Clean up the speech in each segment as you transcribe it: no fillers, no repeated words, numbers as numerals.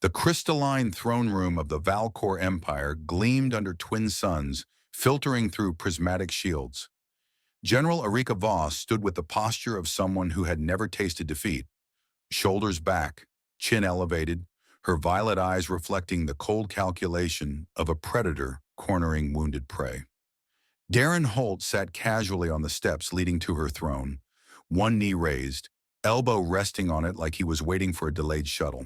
The crystalline throne room of the Valcor Empire gleamed under twin suns, filtering through prismatic shields. General Erika Voss stood with the posture of someone who had never tasted defeat, shoulders back, chin elevated, her violet eyes reflecting the cold calculation of a predator cornering wounded prey. Darren Holt sat casually on the steps leading to her throne, one knee raised, elbow resting on it like he was waiting for a delayed shuttle.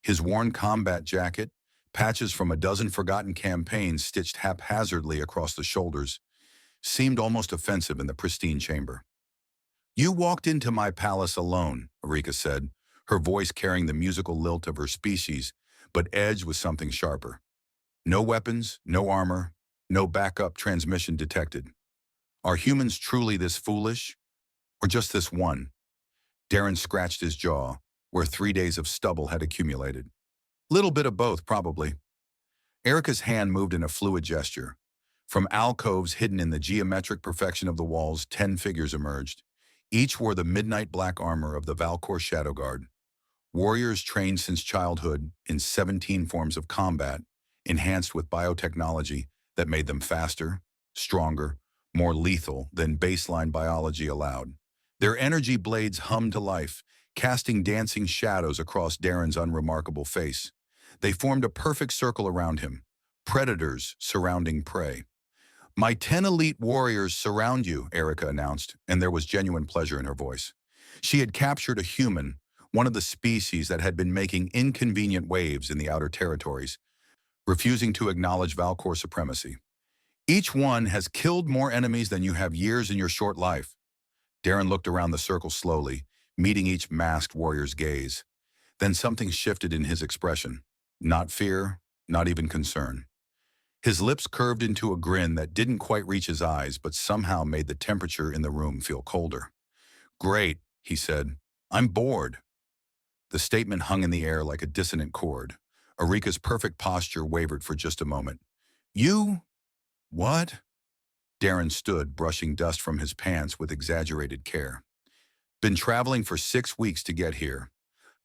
His worn combat jacket, patches from a dozen forgotten campaigns stitched haphazardly across the shoulders, seemed almost offensive in the pristine chamber. "You walked into my palace alone," Erika said, her voice carrying the musical lilt of her species, but edged with something sharper. "No weapons, no armor, no backup transmission detected. Are humans truly this foolish? Or just this one?" Darren scratched his jaw, where 3 days of stubble had accumulated. "Little bit of both, probably." Erica's hand moved in a fluid gesture. From alcoves hidden in the geometric perfection of the walls, 10 figures emerged. Each wore the midnight black armor of the Valcor Shadow Guard. Warriors trained since childhood in 17 forms of combat, enhanced with biotechnology that made them faster, stronger, more lethal than baseline biology allowed. Their energy blades hummed to life, casting dancing shadows across Darren's unremarkable face. They formed a perfect circle around him, predators surrounding prey. "My 10 elite warriors surround you," Erika announced, and there was genuine pleasure in her voice. She had captured a human, one of the species that had been making inconvenient waves in the outer territories, refusing to acknowledge Valcor supremacy. "Each one has killed more enemies than you have years in your short life." Darren looked around the circle slowly, meeting each masked warrior's gaze. Then something shifted in his expression. Not fear, not even concern. His lips curved into a grin that didn't quite reach his eyes, but somehow made the temperature in the room feel colder. "Great," he said. "I'm bored." The statement hung in the air like a dissonant chord. Erika's perfect posture wavered for just a moment. "You? What?" Darren stood, brushing dust from his pants with exaggerated care. "Been traveling for 6 weeks to get here.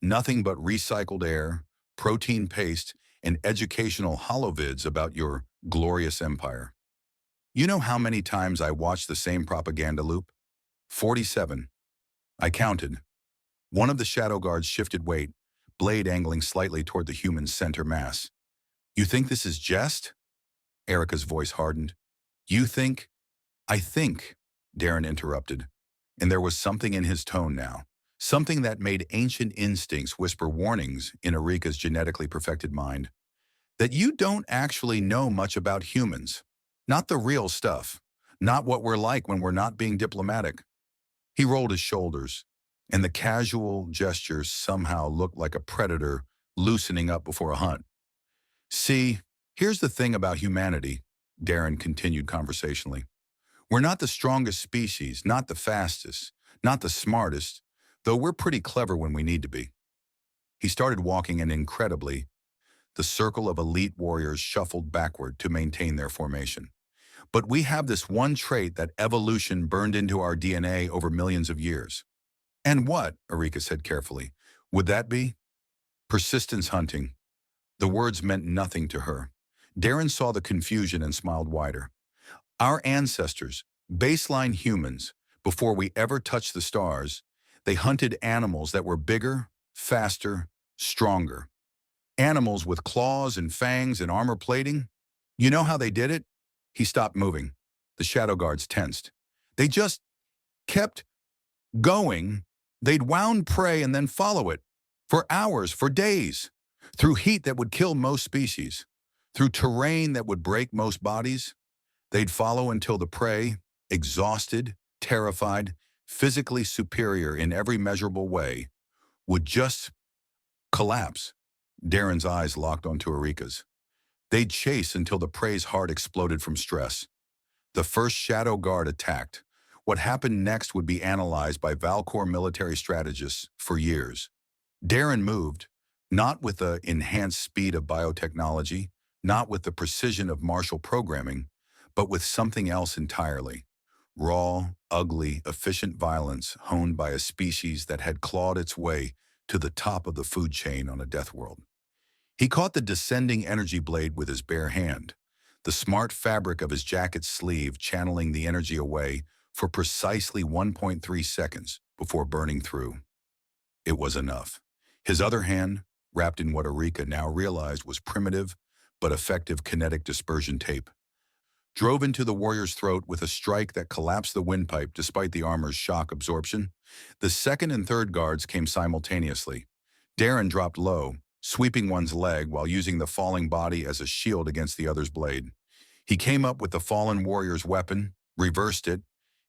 Nothing but recycled air, protein paste, and educational holovids about your glorious empire. You know how many times I watched the same propaganda loop? 47. I counted." One of the shadow guards shifted weight, blade angling slightly toward the human's center mass. "You think this is jest?" Erika's voice hardened. "You think?" "I think," Darren interrupted, and there was something in his tone now, something that made ancient instincts whisper warnings in Erika's genetically perfected mind, "that you don't actually know much about humans. Not the real stuff. Not what we're like when we're not being diplomatic." He rolled his shoulders, and the casual gestures somehow looked like a predator loosening up before a hunt. "See, here's the thing about humanity," Darren continued conversationally. "We're not the strongest species, not the fastest, not the smartest, though we're pretty clever when we need to be." He started walking, and incredibly, the circle of elite warriors shuffled backward to maintain their formation. "But we have this one trait that evolution burned into our DNA over millions of years." "And what," Erika said carefully, "would that be?" "Persistence hunting." The words meant nothing to her. Darren saw the confusion and smiled wider. "Our ancestors, baseline humans, before we ever touched the stars, they hunted animals that were bigger, faster, stronger. Animals with claws and fangs and armor plating. You know how they did it?" He stopped moving. The shadow guards tensed. "They just kept going. They'd wound prey and then follow it. For hours, for days. Through heat that would kill most species. Through terrain that would break most bodies. They'd follow until the prey, exhausted, terrified, physically superior in every measurable way, would just collapse." Darren's eyes locked onto Erika's. "They'd chase until the prey's heart exploded from stress. The first shadow guard attacked. What happened next would be analyzed by Valcor military strategists for years." Darren moved, not with the enhanced speed of biotechnology, not with the precision of martial programming, but with something else entirely. Raw, ugly, efficient violence honed by a species that had clawed its way to the top of the food chain on a death world. He caught the descending energy blade with his bare hand, the smart fabric of his jacket's sleeve channeling the energy away for precisely 1.3 seconds before burning through. It was enough. His other hand, wrapped in what Erika now realized was primitive but effective kinetic dispersion tape, drove into the warrior's throat with a strike that collapsed the windpipe despite the armor's shock absorption. The second and third guards came simultaneously. Darren dropped low, sweeping one's leg while using the falling body as a shield against the other's blade. He came up with the fallen warrior's weapon, reversed it,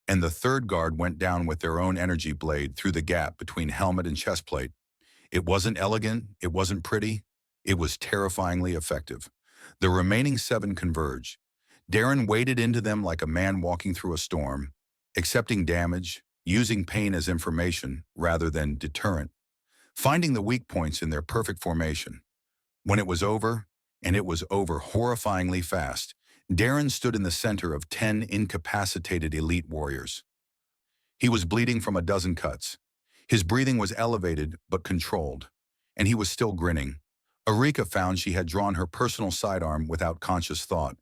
and the third guard went down with their own energy blade through the gap between helmet and chestplate. It wasn't elegant, it wasn't pretty, it was terrifyingly effective. The remaining 7 converged. Darren waded into them like a man walking through a storm, accepting damage, using pain as information rather than deterrent, finding the weak points in their perfect formation. When it was over, and it was over horrifyingly fast, Darren stood in the center of 10 incapacitated elite warriors. He was bleeding from a dozen cuts. His breathing was elevated but controlled, and he was still grinning. Erika found she had drawn her personal sidearm without conscious thought.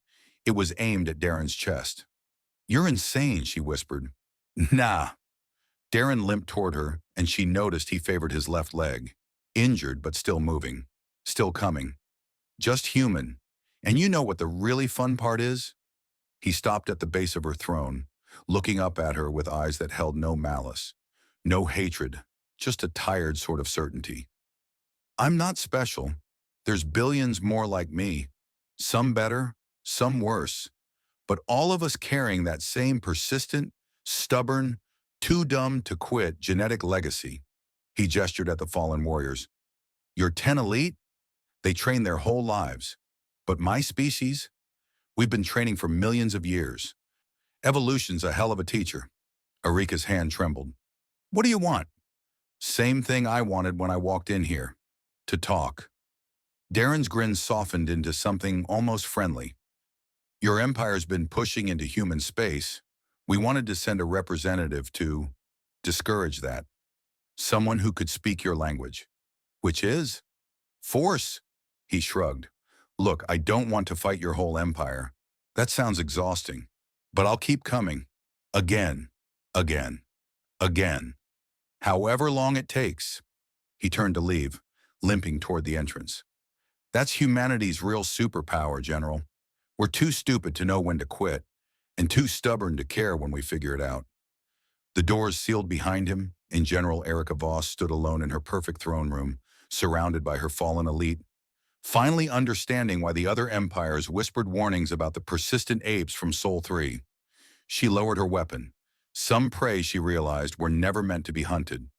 It was aimed at Darren's chest. "You're insane," she whispered. "Nah." Darren limped toward her, and she noticed he favored his left leg. Injured but still moving. Still coming. Just human. And you know what the really fun part is? He stopped at the base of her throne, looking up at her with eyes that held no malice, no hatred, just a tired sort of certainty. "I'm not special. There's billions more like me. Some better, some worse. But all of us carrying that same persistent, stubborn, too dumb to quit genetic legacy." He gestured at the fallen warriors. "Your 10 elite? They train their whole lives. But my species? We've been training for millions of years. Evolution's a hell of a teacher." Erika's hand trembled. "What do you want?" "Same thing I wanted when I walked in here. To talk." Darren's grin softened into something almost friendly. "Your empire's been pushing into human space. We wanted to send a representative to discourage that. Someone who could speak your language." "Which is?" "Force." He shrugged. "Look, I don't want to fight your whole empire. That sounds exhausting. But I'll keep coming. Again, again, again. However long it takes." He turned to leave, limping toward the entrance. "That's humanity's real superpower, General. We're too stupid to know when to quit, and too stubborn to care when we figure it out." The doors sealed behind him, and General Erika Voss stood alone in her perfect throne room, surrounded by her fallen elite, finally understanding why the other empires whispered warnings about the persistent apes from Sol 3. She lowered her weapon. Some prey, she realized, were never meant to be hunted.